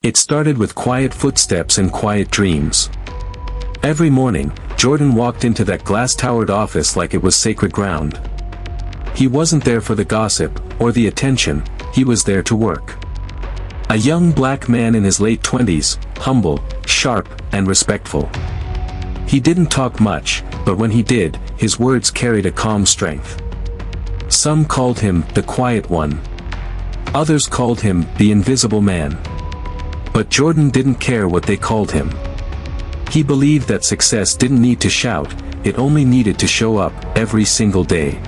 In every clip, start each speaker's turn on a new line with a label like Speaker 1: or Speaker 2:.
Speaker 1: It started with quiet footsteps and quiet dreams. Every morning, Jordan walked into that glass-towered office like it was sacred ground. He wasn't there for the gossip, or the attention, he was there to work. A young black man in his late 20s, humble, sharp, and respectful. He didn't talk much, but when he did, his words carried a calm strength. Some called him the quiet one. Others called him the invisible man. But Jordan didn't care what they called him. He believed that success didn't need to shout, it only needed to show up, every single day.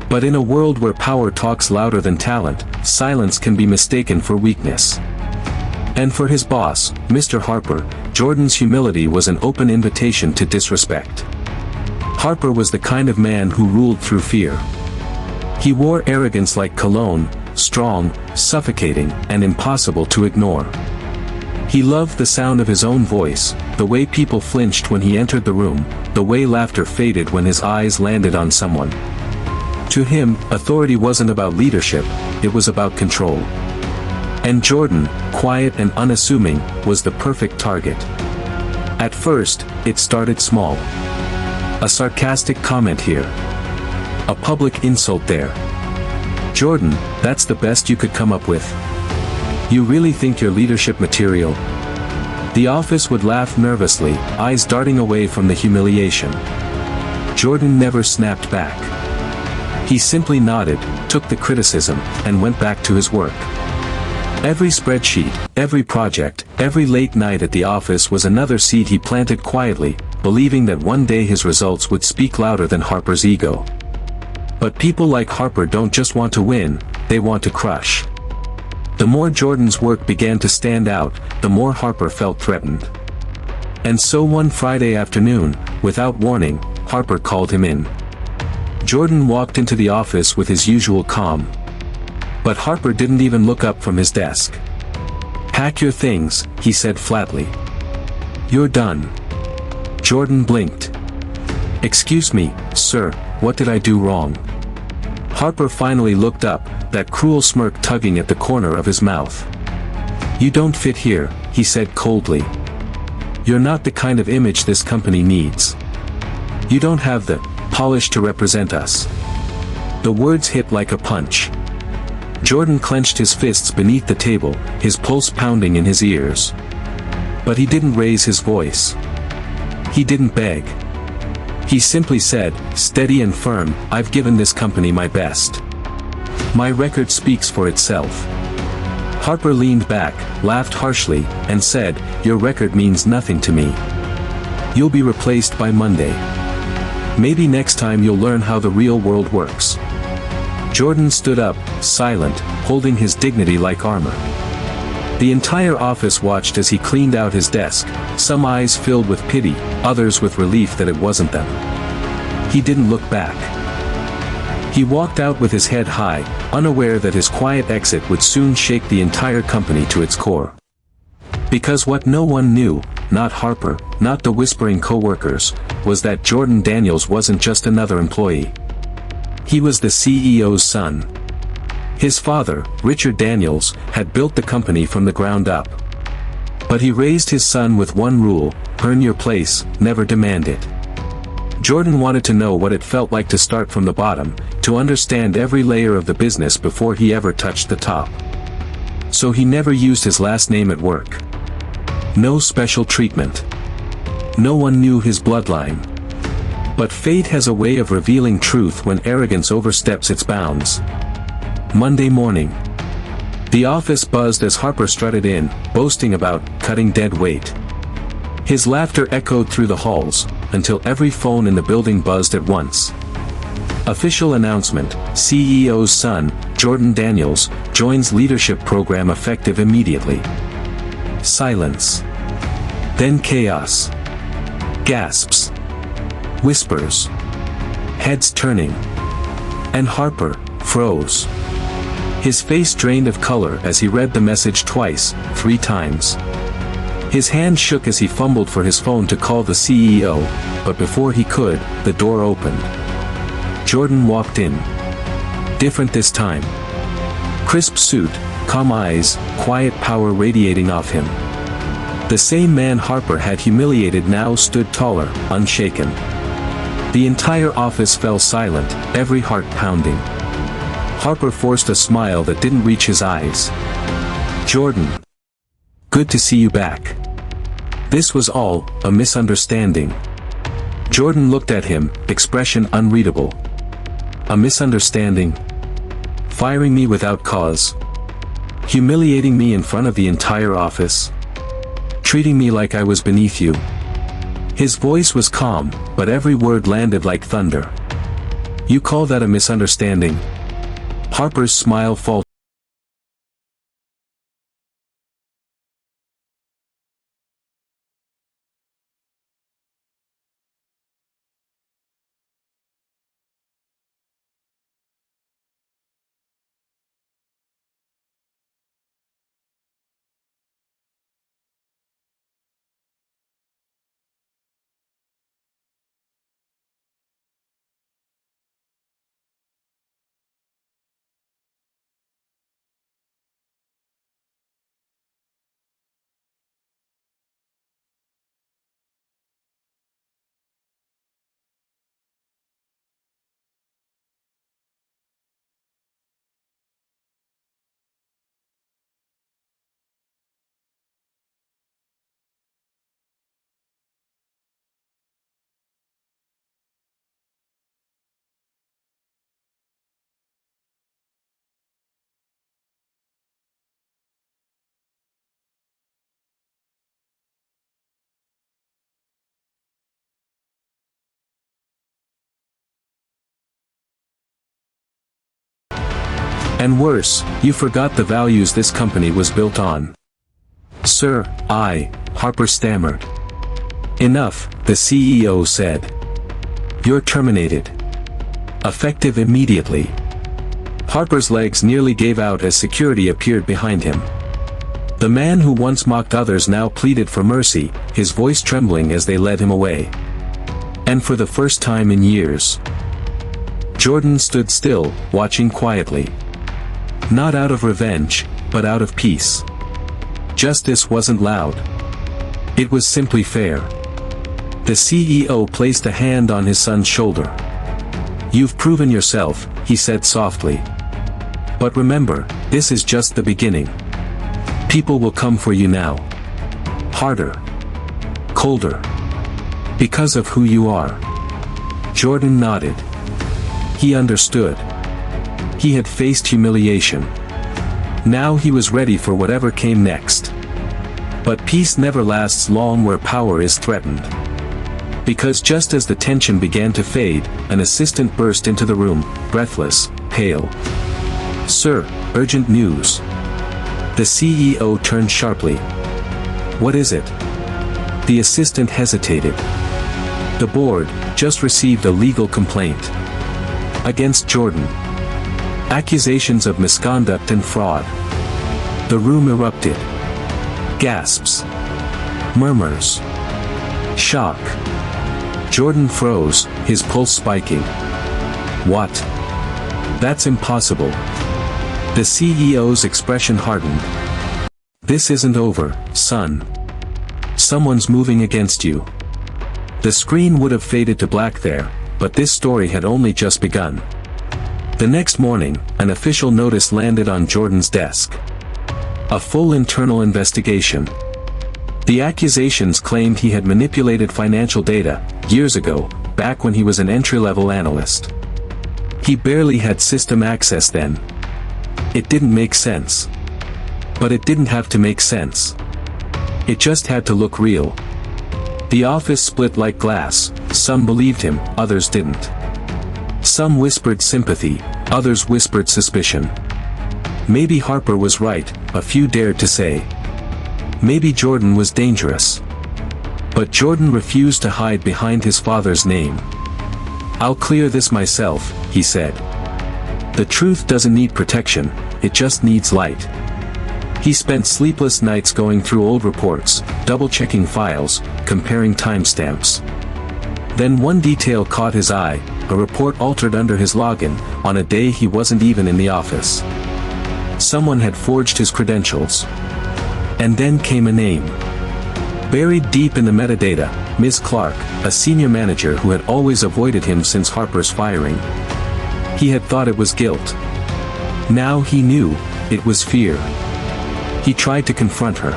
Speaker 1: But in a world where power talks louder than talent, silence can be mistaken for weakness. And for his boss, Mr. Harper, Jordan's humility was an open invitation to disrespect. Harper was the kind of man who ruled through fear. He wore arrogance like cologne, strong, suffocating, and impossible to ignore. He loved the sound of his own voice, the way people flinched when he entered the room, the way laughter faded when his eyes landed on someone. To him, authority wasn't about leadership, it was about control. And Jordan, quiet and unassuming, was the perfect target. At first, it started small. A sarcastic comment here. A public insult there. "Jordan, that's the best you could come up with? You really think you're leadership material?" The office would laugh nervously, eyes darting away from the humiliation. Jordan never snapped back. He simply nodded, took the criticism, and went back to his work. Every spreadsheet, every project, every late night at the office was another seed he planted quietly, believing that one day his results would speak louder than Harper's ego. But people like Harper don't just want to win, they want to crush. The more Jordan's work began to stand out, the more Harper felt threatened. And so one Friday afternoon, without warning, Harper called him in. Jordan walked into the office with his usual calm. But Harper didn't even look up from his desk. "Pack your things," he said flatly. "You're done." Jordan blinked. "Excuse me, sir, what did I do wrong?" Harper finally looked up, that cruel smirk tugging at the corner of his mouth. "You don't fit here," he said coldly. "You're not the kind of image this company needs. You don't have the polish to represent us." The words hit like a punch. Jordan clenched his fists beneath the table, his pulse pounding in his ears. But he didn't raise his voice. He didn't beg. He simply said, steady and firm, "I've given this company my best. My record speaks for itself." Harper leaned back, laughed harshly, and said, "Your record means nothing to me. You'll be replaced by Monday. Maybe next time you'll learn how the real world works." Jordan stood up, silent, holding his dignity like armor. The entire office watched as he cleaned out his desk, some eyes filled with pity, others with relief that it wasn't them. He didn't look back. He walked out with his head high, unaware that his quiet exit would soon shake the entire company to its core. Because what no one knew, not Harper, not the whispering co-workers, was that Jordan Daniels wasn't just another employee. He was the CEO's son. His father, Richard Daniels, had built the company from the ground up. But he raised his son with one rule: earn your place, never demand it. Jordan wanted to know what it felt like to start from the bottom, to understand every layer of the business before he ever touched the top. So he never used his last name at work. No special treatment. No one knew his bloodline. But fate has a way of revealing truth when arrogance oversteps its bounds. Monday morning. The office buzzed as Harper strutted in, boasting about cutting dead weight. His laughter echoed through the halls, until every phone in the building buzzed at once. Official announcement: CEO's son, Jordan Daniels, joins leadership program effective immediately. Silence. Then chaos. Gasps. Whispers. Heads turning. And Harper froze. His face drained of color as he read the message twice, 3 times. His hand shook as he fumbled for his phone to call the CEO, but before he could, the door opened. Jordan walked in. Different this time. Crisp suit, calm eyes, quiet power radiating off him. The same man Harper had humiliated now stood taller, unshaken. The entire office fell silent, every heart pounding. Harper forced a smile that didn't reach his eyes. "Jordan. Good to see you back." This was all, a misunderstanding. Jordan looked at him, expression unreadable. "A misunderstanding? Firing me without cause? Humiliating me in front of the entire office? Treating me like I was beneath you?" His voice was calm, but every word landed like thunder. "You call that a misunderstanding?" Harper's smile faltered. "And worse, you forgot the values this company was built on." "Sir, Harper stammered. "Enough," the CEO said. "You're terminated. Effective immediately." Harper's legs nearly gave out as security appeared behind him. The man who once mocked others now pleaded for mercy, his voice trembling as they led him away. And for the first time in years, Jordan stood still, watching quietly. Not out of revenge, but out of peace. Justice wasn't loud. It was simply fair. The CEO placed a hand on his son's shoulder. "You've proven yourself," he said softly. "But remember, this is just the beginning. People will come for you now. Harder. Colder. Because of who you are." Jordan nodded. He understood. He had faced humiliation. Now he was ready for whatever came next. But peace never lasts long where power is threatened. Because just as the tension began to fade, an assistant burst into the room, breathless, pale. "Sir, urgent news." The CEO turned sharply. "What is it?" The assistant hesitated. "The board just received a legal complaint against Jordan. Accusations of misconduct and fraud." The room erupted. Gasps. Murmurs. Shock. Jordan froze, his pulse spiking. "What? That's impossible." The CEO's expression hardened. "This isn't over, son. Someone's moving against you." The screen would have faded to black there, but this story had only just begun. The next morning, an official notice landed on Jordan's desk. A full internal investigation. The accusations claimed he had manipulated financial data, years ago, back when he was an entry-level analyst. He barely had system access then. It didn't make sense. But it didn't have to make sense. It just had to look real. The office split like glass, some believed him, others didn't. Some whispered sympathy, others whispered suspicion. Maybe Harper was right, a few dared to say. Maybe Jordan was dangerous. But Jordan refused to hide behind his father's name. "I'll clear this myself," he said. "The truth doesn't need protection, it just needs light." He spent sleepless nights going through old reports, double-checking files, comparing timestamps. Then one detail caught his eye, a report altered under his login, on a day he wasn't even in the office. Someone had forged his credentials. And then came a name. Buried deep in the metadata, Ms. Clark, a senior manager who had always avoided him since Harper's firing. He had thought it was guilt. Now he knew, it was fear. He tried to confront her.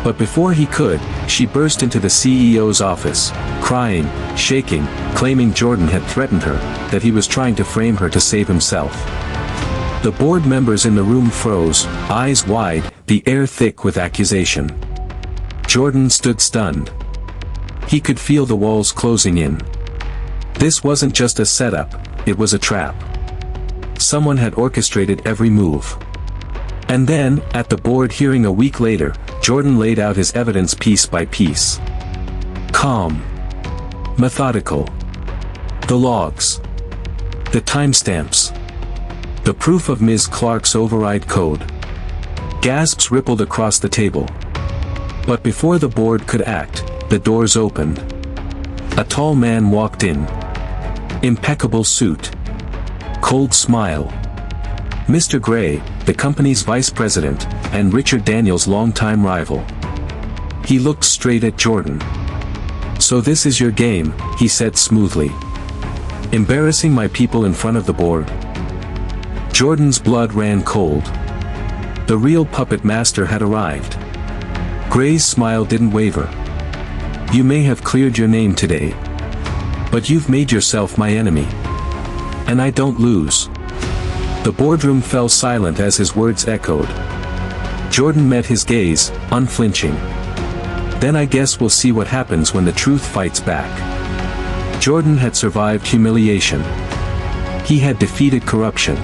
Speaker 1: But before he could, she burst into the CEO's office, crying, shaking, claiming Jordan had threatened her, that he was trying to frame her to save himself. The board members in the room froze, eyes wide, the air thick with accusation. Jordan stood stunned. He could feel the walls closing in. This wasn't just a setup, it was a trap. Someone had orchestrated every move. And then, at the board hearing a week later, Jordan laid out his evidence piece by piece. Calm. Methodical. The logs. The timestamps. The proof of Ms. Clark's override code. Gasps rippled across the table. But before the board could act, the doors opened. A tall man walked in. Impeccable suit. Cold smile. Mr. Gray, the company's vice president, and Richard Daniels' longtime rival. He looked straight at Jordan. "So this is your game," he said smoothly. "Embarrassing my people in front of the board?" Jordan's blood ran cold. The real puppet master had arrived. Gray's smile didn't waver. "You may have cleared your name today. But you've made yourself my enemy. And I don't lose." The boardroom fell silent as his words echoed. Jordan met his gaze, unflinching. "Then I guess we'll see what happens when the truth fights back." Jordan had survived humiliation. He had defeated corruption.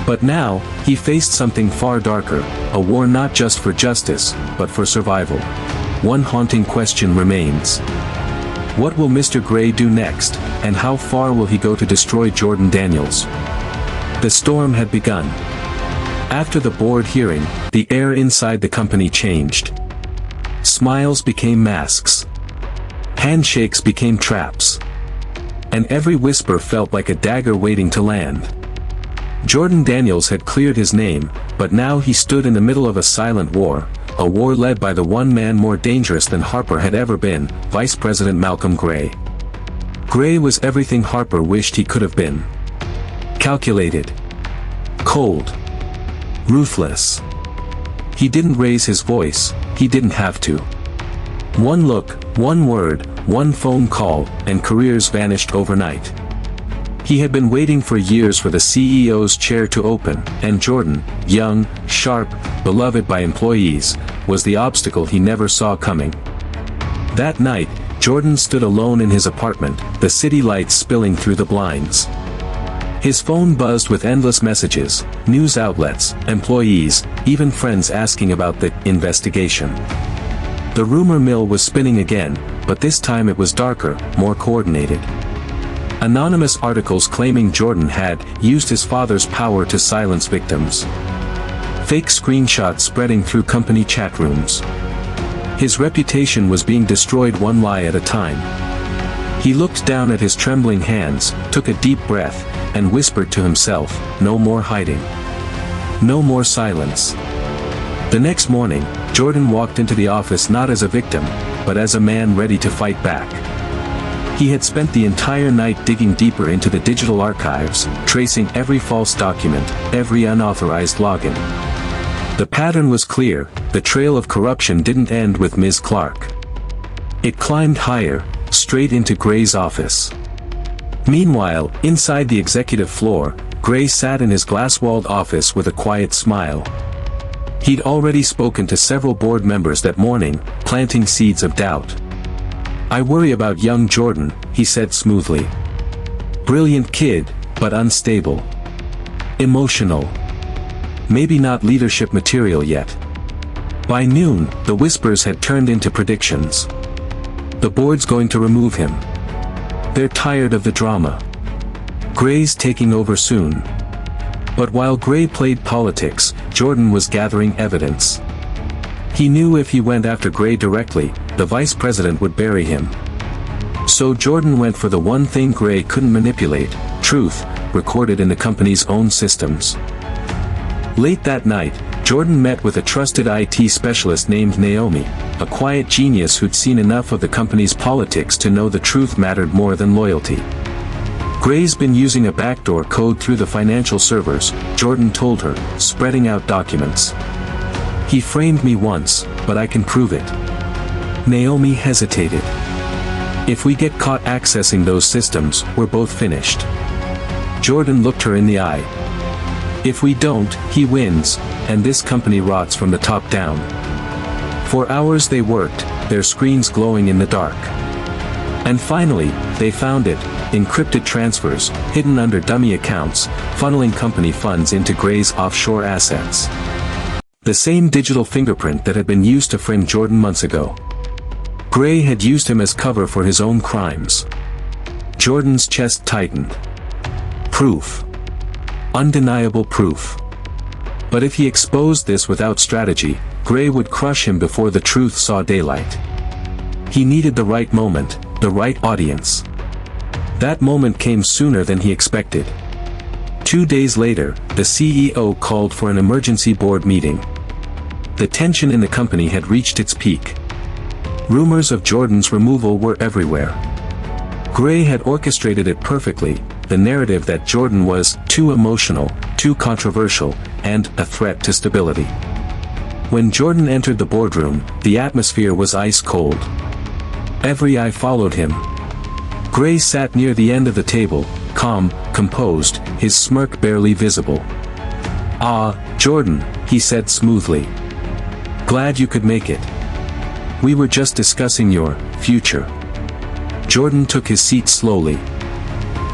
Speaker 1: But now, he faced something far darker, a war not just for justice, but for survival. One haunting question remains. What will Mr. Gray do next, and how far will he go to destroy Jordan Daniels? The storm had begun. After the board hearing, the air inside the company changed. Smiles became masks. Handshakes became traps. And every whisper felt like a dagger waiting to land. Jordan Daniels had cleared his name, but now he stood in the middle of a silent war, a war led by the one man more dangerous than Harper had ever been, Vice President Malcolm Gray. Gray was everything Harper wished he could have been. Calculated. Cold. Ruthless. He didn't raise his voice, he didn't have to. One look, one word, one phone call, and careers vanished overnight. He had been waiting for years for the CEO's chair to open, and Jordan, young, sharp, beloved by employees, was the obstacle he never saw coming. That night, Jordan stood alone in his apartment, the city lights spilling through the blinds. His phone buzzed with endless messages, news outlets, employees, even friends asking about the investigation. The rumor mill was spinning again, but this time it was darker, more coordinated. Anonymous articles claiming Jordan had used his father's power to silence victims. Fake screenshots spreading through company chat rooms. His reputation was being destroyed one lie at a time. He looked down at his trembling hands, took a deep breath, and whispered to himself, "No more hiding. No more silence." The next morning, Jordan walked into the office not as a victim, but as a man ready to fight back. He had spent the entire night digging deeper into the digital archives, tracing every false document, every unauthorized login. The pattern was clear, the trail of corruption didn't end with Ms. Clark. It climbed higher, straight into Gray's office. Meanwhile, inside the executive floor, Gray sat in his glass-walled office with a quiet smile. He'd already spoken to several board members that morning, planting seeds of doubt. "I worry about young Jordan," he said smoothly. "Brilliant kid, but unstable. Emotional. Maybe not leadership material yet." By noon, the whispers had turned into predictions. The board's going to remove him. They're tired of the drama. Gray's taking over soon. But while Gray played politics, Jordan was gathering evidence. He knew if he went after Gray directly, the vice president would bury him. So Jordan went for the one thing Gray couldn't manipulate: truth, recorded in the company's own systems. Late that night, Jordan met with a trusted IT specialist named Naomi, a quiet genius who'd seen enough of the company's politics to know the truth mattered more than loyalty. Gray's been using a backdoor code through the financial servers, Jordan told her, spreading out documents. He framed me once, but I can prove it. Naomi hesitated. If we get caught accessing those systems, we're both finished. Jordan looked her in the eye. If we don't, he wins, and this company rots from the top down. For hours they worked, their screens glowing in the dark. And finally, they found it, encrypted transfers, hidden under dummy accounts, funneling company funds into Gray's offshore assets. The same digital fingerprint that had been used to frame Jordan months ago. Gray had used him as cover for his own crimes. Jordan's chest tightened. Proof. Undeniable proof. But if he exposed this without strategy, Gray would crush him before the truth saw daylight. He needed the right moment, the right audience. That moment came sooner than he expected. 2 days later, the CEO called for an emergency board meeting. The tension in the company had reached its peak. Rumors of Jordan's removal were everywhere. Gray had orchestrated it perfectly, the narrative that Jordan was too emotional, too controversial, and a threat to stability. When Jordan entered the boardroom, the atmosphere was ice cold. Every eye followed him. Gray sat near the end of the table, calm, composed, his smirk barely visible. "Ah, Jordan," he said smoothly. "Glad you could make it. We were just discussing your future." Jordan took his seat slowly.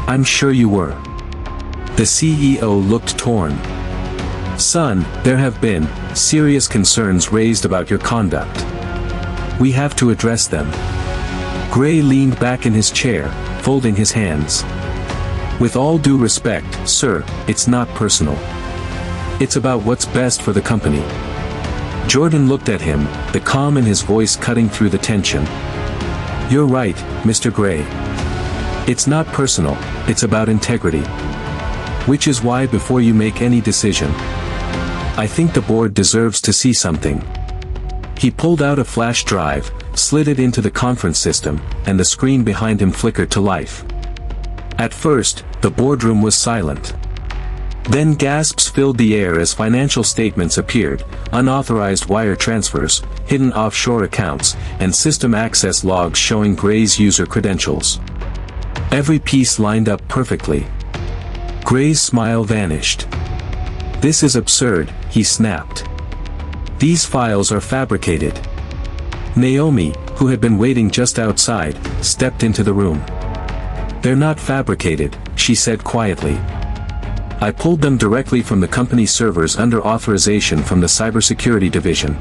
Speaker 1: "I'm sure you were." The CEO looked torn. "Son, there have been serious concerns raised about your conduct. We have to address them." Gray leaned back in his chair, folding his hands. "With all due respect, sir, it's not personal. It's about what's best for the company." Jordan looked at him, the calm in his voice cutting through the tension. "You're right, Mr. Gray. It's not personal, it's about integrity. Which is why before you make any decision, I think the board deserves to see something." He pulled out a flash drive, slid it into the conference system, and the screen behind him flickered to life. At first, the boardroom was silent. Then gasps filled the air as financial statements appeared, unauthorized wire transfers, hidden offshore accounts, and system access logs showing Gray's user credentials. Every piece lined up perfectly. Gray's smile vanished. "This is absurd," he snapped. "These files are fabricated." Naomi, who had been waiting just outside, stepped into the room. "They're not fabricated," she said quietly. "I pulled them directly from the company's servers under authorization from the cybersecurity division."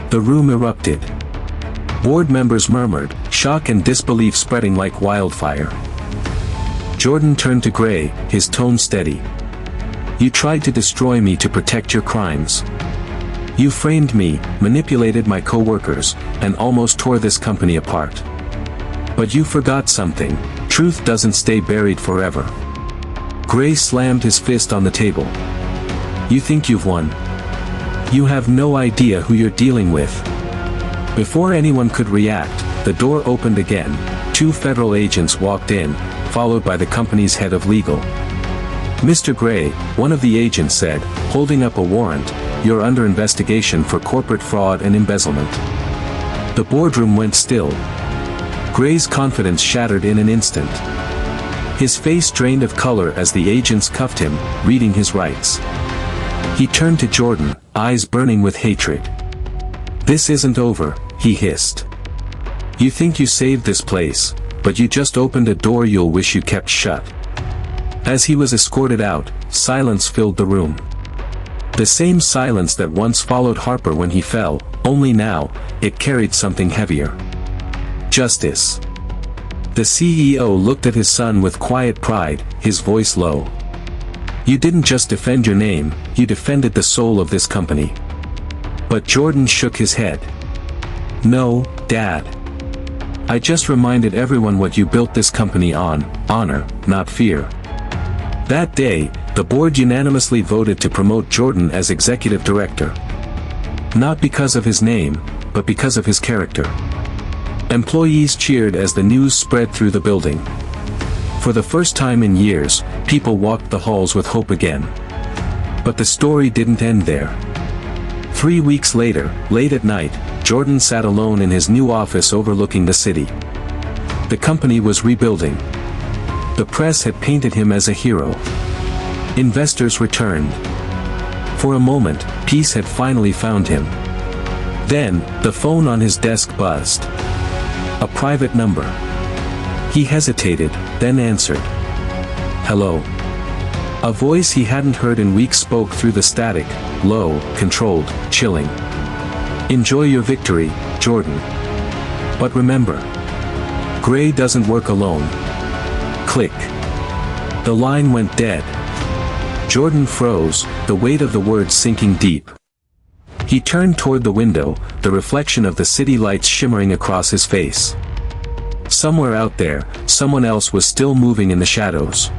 Speaker 1: The room erupted. Board members murmured, shock and disbelief spreading like wildfire. Jordan turned to Gray, his tone steady. "You tried to destroy me to protect your crimes. You framed me, manipulated my co-workers, and almost tore this company apart. But you forgot something: truth doesn't stay buried forever." Gray slammed his fist on the table. "You think you've won? You have no idea who you're dealing with." Before anyone could react, the door opened again. 2 federal agents walked in, followed by the company's head of legal. "Mr. Gray," one of the agents said, holding up a warrant, "you're under investigation for corporate fraud and embezzlement." The boardroom went still. Gray's confidence shattered in an instant. His face drained of color as the agents cuffed him, reading his rights. He turned to Jordan, eyes burning with hatred. "This isn't over," he hissed. "You think you saved this place, but you just opened a door you'll wish you kept shut." As he was escorted out, silence filled the room. The same silence that once followed Harper when he fell, only now, it carried something heavier. Justice. The CEO looked at his son with quiet pride, his voice low. "You didn't just defend your name, you defended the soul of this company." But Jordan shook his head. "No, Dad. I just reminded everyone what you built this company on: honor, not fear. That day, the board unanimously voted to promote Jordan as executive director. Not because of his name, but because of his character. Employees cheered as the news spread through the building. For the first time in years, people walked the halls with hope again. But the story didn't end there. 3 weeks later, late at night, Jordan sat alone in his new office overlooking the city. The company was rebuilding. The press had painted him as a hero. Investors returned. For a moment, peace had finally found him. Then, the phone on his desk buzzed. A private number. He hesitated, then answered. "Hello." A voice he hadn't heard in weeks spoke through the static, low, controlled, chilling. "Enjoy your victory, Jordan. But remember, Gray doesn't work alone." Click. The line went dead. Jordan froze, the weight of the words sinking deep. He turned toward the window, the reflection of the city lights shimmering across his face. Somewhere out there, someone else was still moving in the shadows.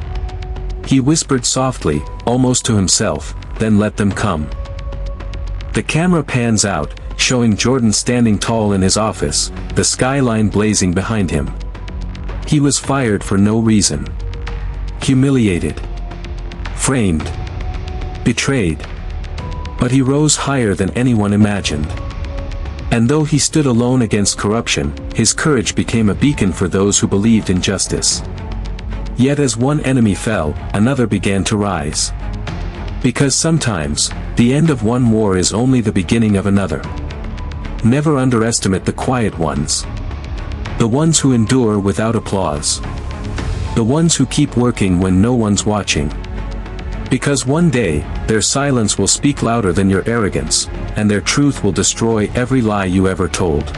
Speaker 1: He whispered softly, almost to himself, "Then let them come." The camera pans out, showing Jordan standing tall in his office, the skyline blazing behind him. He was fired for no reason. Humiliated. Framed. Betrayed. But he rose higher than anyone imagined. And though he stood alone against corruption, his courage became a beacon for those who believed in justice. Yet as one enemy fell, another began to rise. Because sometimes, the end of one war is only the beginning of another. Never underestimate the quiet ones. The ones who endure without applause. The ones who keep working when no one's watching. Because one day, their silence will speak louder than your arrogance, and their truth will destroy every lie you ever told.